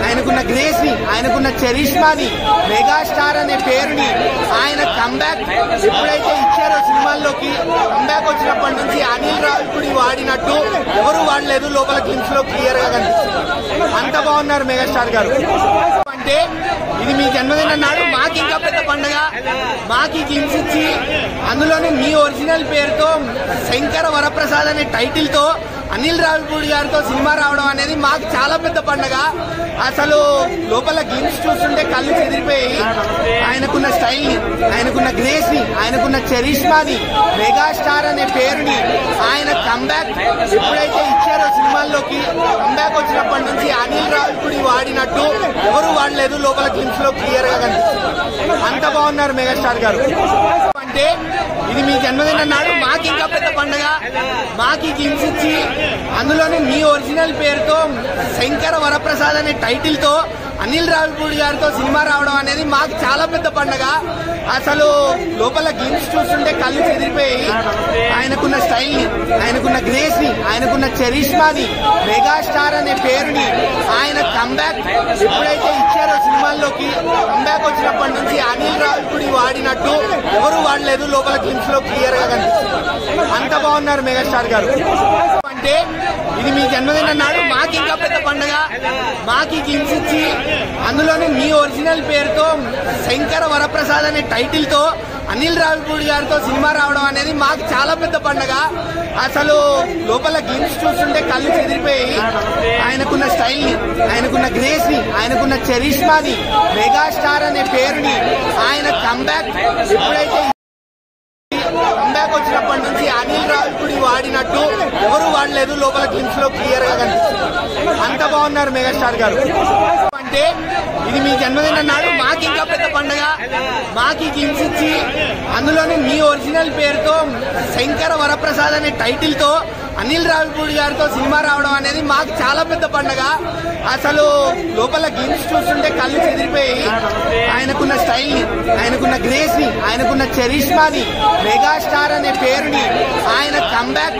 ఆయనకున్న గ్రేస్ ని, ఆయనకున్న చరిష్మాని, మెగాస్టార్ అనే పేరుని ఆయన కంబ్యాక్ ఎప్పుడైతే ఇచ్చారో సినిమాల్లోకి, కంబ్యాక్ వచ్చినప్పటి నుంచి అనిల్ రావిపూడి వాడినట్టు ఎవరు వాడలేదు. లోపల గ్లిమ్స్ లో క్లియర్ గా కనిపిస్తుంది. అంత బాగున్నారు మెగాస్టార్ గారు. అంటే ఇది మీ జన్మదిన నాడు మాకు ఇంకా పెద్ద పండుగ. మాకు గ్లిమ్స్ ఇచ్చి అందులోనే మీ ఒరిజినల్ పేరుతో శంకర వరప్రసాద్ అనే టైటిల్ తో అనిల్ రావిపూడి గారితో సినిమా రావడం అనేది మాకు చాలా పెద్ద పండుగ. అసలు లోపల గ్లిమ్స్ చూస్తుంటే కళ్ళు చెదిరిపోయి, ఆయనకున్న స్టైల్ ని, ఆయనకున్న గ్రేస్ ని, ఆయనకున్న చరిష్మాని, మెగాస్టార్ అనే పేరుని ఆయన కంబ్యాక్ ఎప్పుడైతే ఇచ్చారో సినిమాల్లోకి, కంబ్యాక్ వచ్చినప్పటి నుంచి అనిల్ రావిపూడి వాడినట్టు ఎవరు వాడలేదు. లోపల గ్లిమ్స్ లో క్లియర్ గా కనిపిస్తుంది. అంత బాగున్నారు మెగాస్టార్ గారు. అంటే ఇది మీ జన్మదిన నాడు మాకు ఇంకా పెద్ద పండుగ. మాకు గ్లిమ్స్ ఇచ్చి అందులోనే మీ ఒరిజినల్ పేరుతో శంకర వరప్రసాద్ అనే టైటిల్ తో అనిల్ రావిపూడి గారితో సినిమా రావడం అనేది మాకు చాలా పెద్ద పండుగ. అసలు లోపల గ్లిమ్స్ చూస్తుంటే కళ్ళు చెదిరిపోయి, ఆయనకున్న స్టైల్ ని, ఆయనకున్న గ్రేస్ ని, ఆయనకున్న చరిష్మాని, మెగాస్టార్ అనే పేరుని ఆయన కంబ్యాక్ ఎప్పుడైతే ఇచ్చారో సినిమాల్లోకి, కంబ్యాక్ వచ్చినప్పటి నుంచి అనిల్ రావిపూడి వాడినట్టు ఎవరు వాడలేదు. లోపల గ్లిమ్స్ లో క్లియర్ గా కనిపిస్తుంది. అంత బాగున్నారు మెగాస్టార్ గారు. అంటే ఇది మీ జన్మదిన నాడు మాకు ఇంకా పెద్ద పండుగ. మాకు గ్లిమ్స్ ఇచ్చి అందులోనే మీ ఒరిజినల్ పేరుతో శంకర వరప్రసాద్ అనే టైటిల్ తో అనిల్ రావిపూడి గారితో సినిమా రావడం అనేది మాకు చాలా పెద్ద పండుగ. అసలు లోపల గ్లిమ్స్ చూస్తుంటే కళ్ళు చెదిరిపోయి, ఆయనకున్న స్టైల్ ని, ఆయనకున్న గ్రేస్ ని, ఆయనకున్న చరిష్మాని, మెగాస్టార్ అనే పేరుని ఆయన కంబ్యాక్ ఎప్పుడైతే కంబ్యాక్ వచ్చినప్పటి నుంచి అనిల్ రావిపూడి వాడినట్టు ఎవరు వాడలేదు. లోపల గ్లిమ్స్ లో క్లియర్ గా కనిపిస్తుంది. అంత బాగున్నారు మెగాస్టార్ గారు. అంటే ఇది మీ జన్మదిన నాడు మాకు ఇంకా పెద్ద పండుగ. మాకు గ్లిమ్స్ ఇచ్చి అందులోనే మీ ఒరిజినల్ పేరుతో శంకర వరప్రసాద్ అనే టైటిల్ తో అనిల్ రావిపూడి గారితో సినిమా రావడం అనేది మాకు చాలా పెద్ద పండుగ. అసలు లోపల గ్లిమ్స్ చూస్తుంటే కళ్ళు చెదిరిపోయి, ఆయనకున్న స్టైల్ ని, ఆయనకున్న గ్రేస్ ని, ఆయనకున్న చరిష్మాని, మెగాస్టార్ అనే పేరుని ఆయన కంబ్యాక్